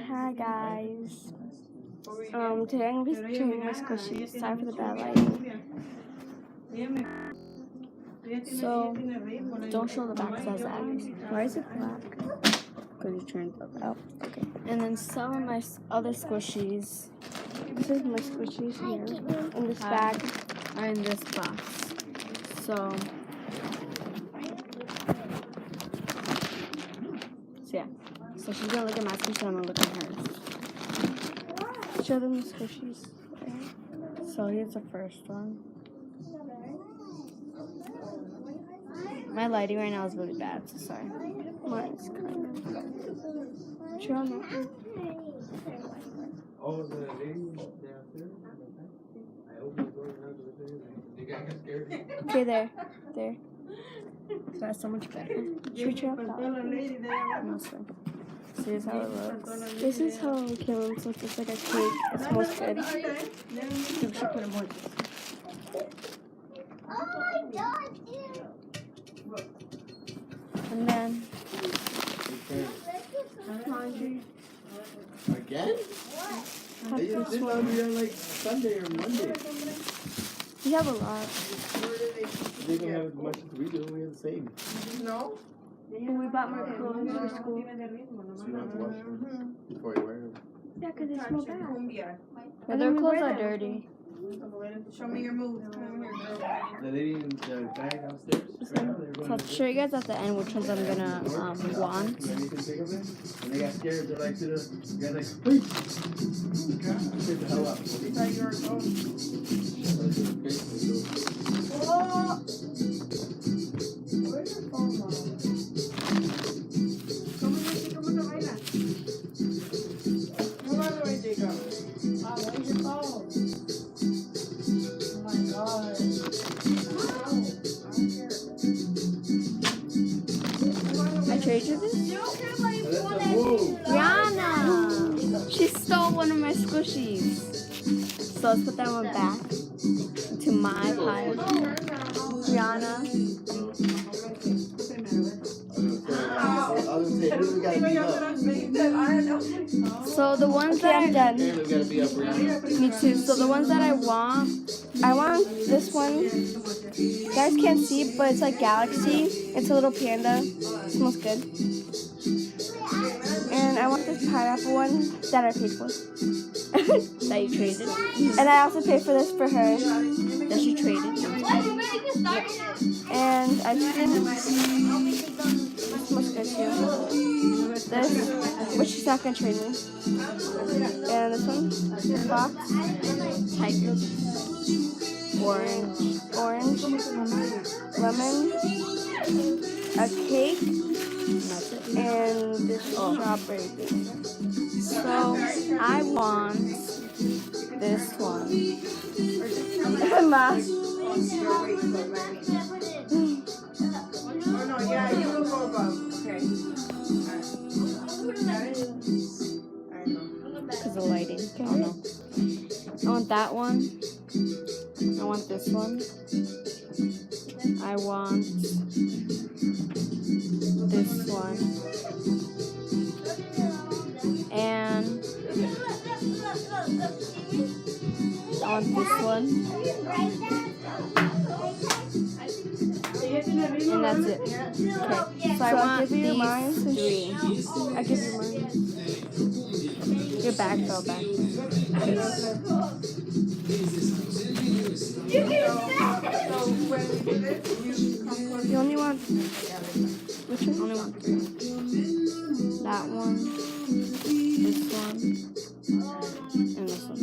Hi guys. Today I'm going to be trading my squishies. Sorry for the bad lighting. So, don't show the back because that's address. Why is it black? Because you turned it up. Oh, okay. And then some of my other squishies. This is my squishies here. In this bag. Are in this box. So yeah. So she's gonna look at my squishies and I'm gonna look at hers. Show them the squishies. So here's the first one. My lighting right now is really bad, so sorry. Mine's kind of. Show them. Oh, the lady downstairs? I opened the door and you guys got scared. Okay, there. So that's so much better. Should we try that? No, sir. So here's how it looks. This is how Caleb's looks. It's like a cake. It smells good. We should put more. And then laundry. Again? They used to be on like Sunday or Monday. We have a lot. They don't have as much as we do. We have the same. No? And we bought more clothes for school. So you don't have to wash them before you wear them. Yeah, because they smell bad. Cumbia. But their clothes are dirty. Show me your moves. The lady in the bag downstairs? Right now, they're So going I'll show you guys at the end which ones I'm gonna want. You anything big of it? And they got scared. They're like to the guys like, wait! Scared the hell out. Thought you were going. Oh! Where's your phone, Mom? ¿Cómo se baila? No matter where they go. Where's your phone? Oh my God. I traded you this? Rihanna! She stole one of my squishies. So let's put that one back into my pile. Rihanna. So the ones that I'm done. Me too. So the ones that I want this one. You guys can't see, but it's like Galaxy. It's a little panda. It smells good. And I want this pineapple one that I paid for. That you traded. And I also paid for this for her. That she traded. And I think this smells good too. This, which she's not gonna trade me. And this one, this box, tiger, orange, lemon, a cake, and this strawberry thing. So I want this one. Oh no, yeah, you will go above. Okay. Because of lighting. I don't know. I want that one. I want this one. I want this one. And I want this one. And that's it. Okay. So I want these three. I give you mine. Your bag fell back. You only want which one? Only want three. That one, this one, and this one.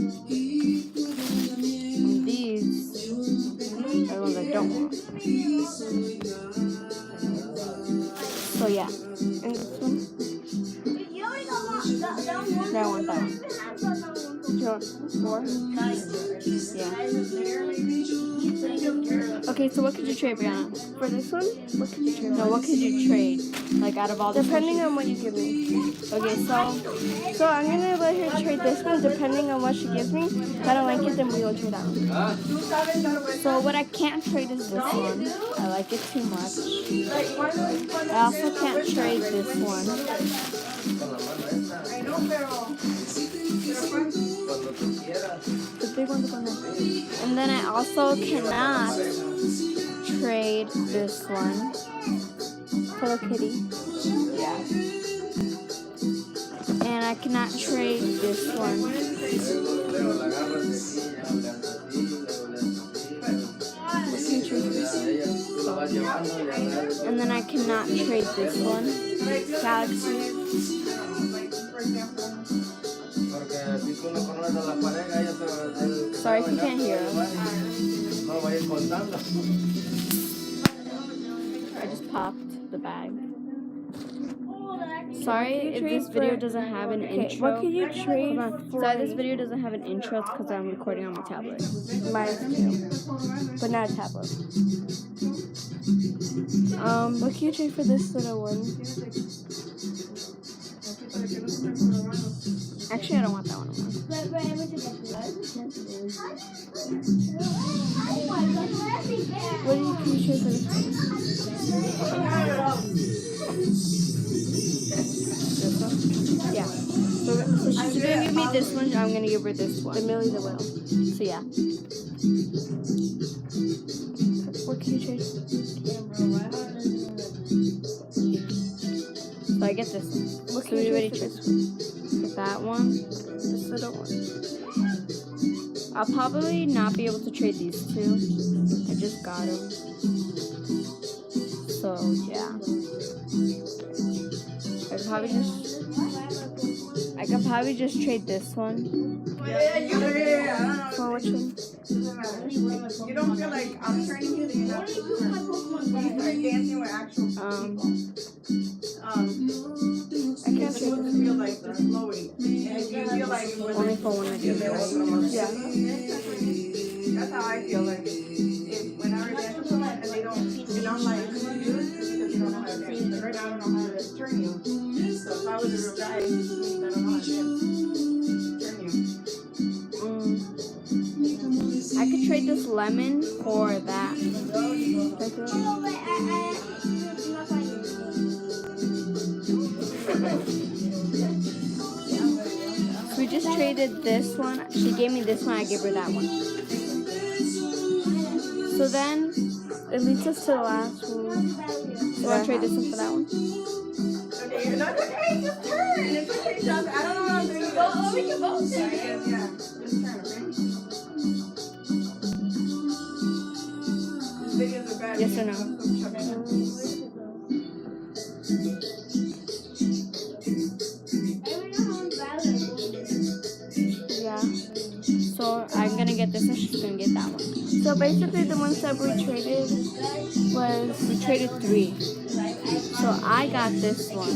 And these are the ones I don't want. So yeah. And this one. No, I want that one. Do you want more? Yeah. Okay, so what could you trade, Brianna? For this one? What could you trade? No, what could you trade? Like out of all the depending on what you give me. Okay, so I'm gonna let her trade this one depending on what she gives me. If I don't like it, then we will trade that one. So what I can't trade is this one. I like it too much. I also can't trade this one. Cuando tú quieras. The big one's going there. And then I also cannot trade this one. Hello Kitty. Yeah. And I cannot trade this one. Luego la agarras de aquí, ya le haces así, luego le haces así, luego tú la vas llevando y agarras. And then I cannot trade this one. Galaxy. Porque si tú no conoces a la pareja, ella te Sorry if you can't hear us. no va a ir contando. I just popped the bag. Sorry if this video doesn't have an intro. What can you trade? Hold on. Sorry, this video doesn't have an intro because I'm recording on my tablet. Mine too, but not a tablet. What can you trade for this little one? Actually, I don't want that one anymore. What can you trade for this one? This one? Yeah. So she's gonna give me this one. I'm gonna give her this The one. Millie the Whale. So yeah. What can you trade? So I get this one. What So can we you already trade for chose this one? that one. This little one. I'll probably not be able to trade these two. I just got them. So yeah. I could probably just trade this one. For which one? You don't feel like I'm turning you, then you're not start dancing with actual people. I can't It's trade supposed this to feel like the floating. And if you feel like it was Only for one of these, right? Yeah. that's how I feel like if whenever I dance with someone and they don't like who you use, it's because you don't know how to dance. Like right now I don't know how to turn you. So if I was a real guy, it means I don't know how to dance. Turn you. I could trade this lemon for that. We just traded this one. She gave me this one. I gave her that one. So then, It leads us to the last one. do I trade this one for that one? Okay, no, it's okay, just turn. It's okay, Josh. I don't know what I'm doing. We can both do it. Yeah, just turn, okay? These videos are bad. Yes or no? Yeah. So I'm gonna get this one. She's gonna get that one. So basically, the ones that we traded was We traded 3. So I got this one,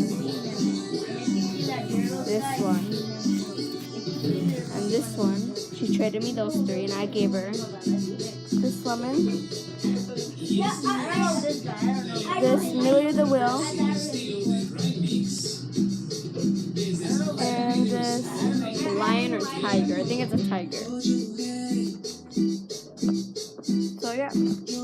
and this one. She traded me those 3, and I gave her this lemon, this Millie the Whale, and this. a lion or tiger. I think it's a tiger. So yeah.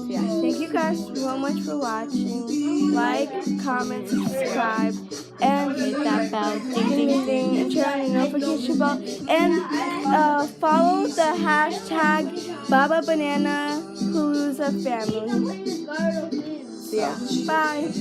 Yeah. Thank you guys so much for watching. Like, comment, subscribe, and Hit that bell. Ding, ding, ding. ding, and turn on the notification bell. And follow the hashtag Baba Banana Palooza Family. So yeah. Bye.